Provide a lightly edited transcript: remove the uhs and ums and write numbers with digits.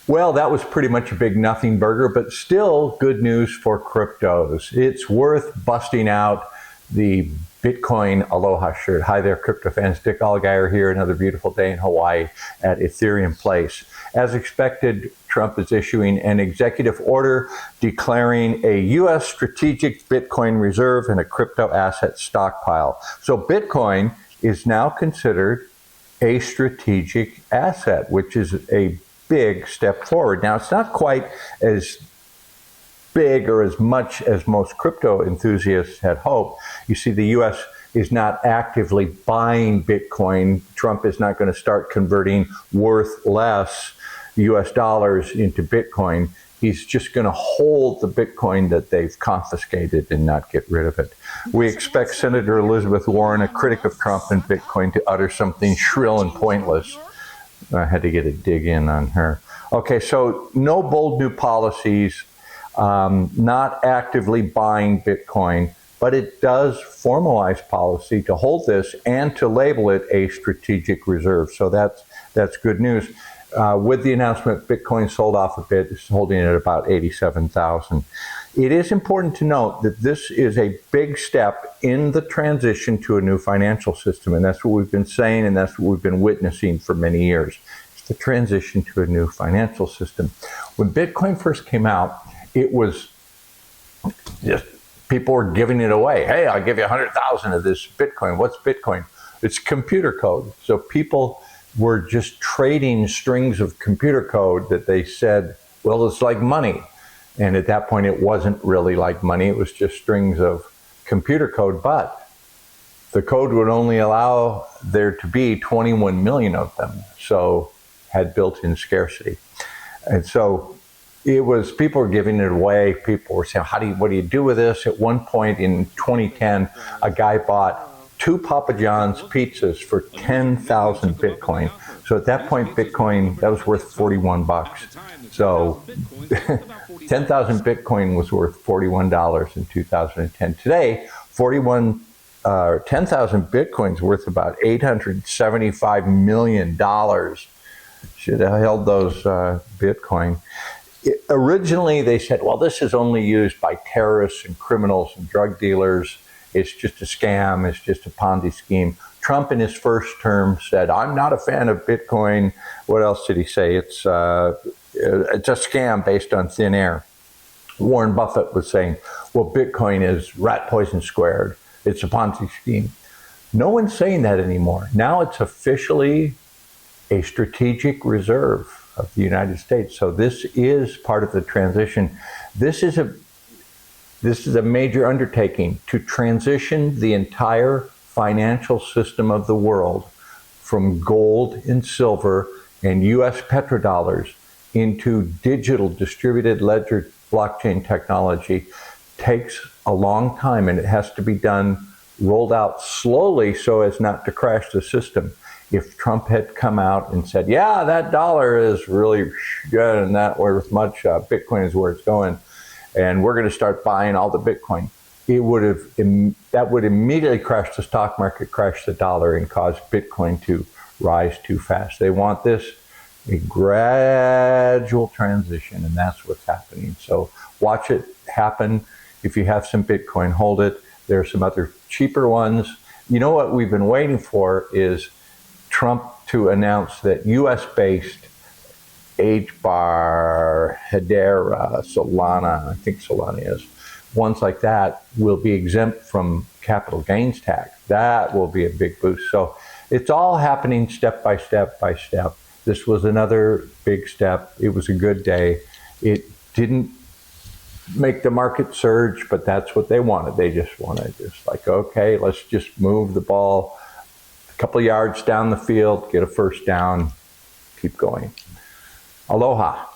Well, that was pretty much a big nothing burger, but still good news for cryptos. It's worth busting out the Bitcoin Aloha shirt. Hi there, crypto fans. Dick Allgire here. Another beautiful day in Hawaii at Ethereum Place. As expected, Trump is issuing an executive order declaring a U.S. strategic Bitcoin reserve and a crypto asset stockpile. So Bitcoin is now considered a strategic asset, which is a big step forward. Now, it's not quite as big or as much as most crypto enthusiasts had hoped. You see, the U.S. is not actively buying Bitcoin. Trump is not going to start converting worth less U.S. dollars into Bitcoin. He's just going to hold the Bitcoin that they've confiscated and not get rid of it. We expect Senator Elizabeth Warren, a critic of Trump and Bitcoin, to utter something shrill and pointless. I had to get a dig in on her. Okay, so no bold new policies, not actively buying Bitcoin, but it does formalize policy to hold this and to label it a strategic reserve. So that's good news. With the announcement, Bitcoin sold off a bit. It's holding at about 87,000. It is important to note that this is a big step in the transition to a new financial system, and that's what we've been saying, and that's what we've been witnessing for many years. It's the transition to a new financial system. When Bitcoin first came out, it was just people were giving it away. Hey, I'll give you 100,000 of this Bitcoin. What's Bitcoin? It's computer code. So people were just trading strings of computer code that they said, well, it's like money. And at that point, it wasn't really like money. It was just strings of computer code. But the code would only allow there to be 21 million of them. So had built-in scarcity. And so it was, people were giving it away. People were saying, what do you do with this? At one point in 2010, a guy bought 2 Papa John's pizzas for 10,000 Bitcoin. So at that point, Bitcoin, that was worth 41 bucks. So 10,000 Bitcoin was worth $41 in 2010. Today, 10,000 Bitcoin's worth about $875 million. Should have held those Bitcoin. Originally, they said, well, this is only used by terrorists and criminals and drug dealers. It's just a scam. It's just a Ponzi scheme. Trump, in his first term, said, I'm not a fan of Bitcoin. What else did he say? It's a scam based on thin air. Warren Buffett was saying, well, Bitcoin is rat poison squared. It's a Ponzi scheme. No one's saying that anymore. Now it's officially a strategic reserve of the United States. So this is part of the transition. This is a major undertaking to transition the entire financial system of the world from gold and silver and U.S. petrodollars into digital distributed ledger blockchain technology. Takes a long time, and it has to be done, rolled out slowly so as not to crash the system. If Trump had come out and said, yeah, that dollar is really good and that worth much, Bitcoin is where it's going, and we're going to start buying all the Bitcoin, that would immediately crash the stock market, crash the dollar, and cause Bitcoin to rise too fast. They want this a gradual transition, and that's what's happening. So watch it happen. If you have some Bitcoin, hold it. There are some other cheaper ones. You know what we've been waiting for is Trump to announce that U.S.-based HBAR, Hedera, Solana, I think Solana is, ones like that will be exempt from capital gains tax. That will be a big boost. So it's all happening step by step by step. This was another big step. It was a good day. It didn't make the market surge, but that's what they wanted. They just wanted okay, let's just move the ball a couple of yards down the field, get a first down, keep going. Aloha.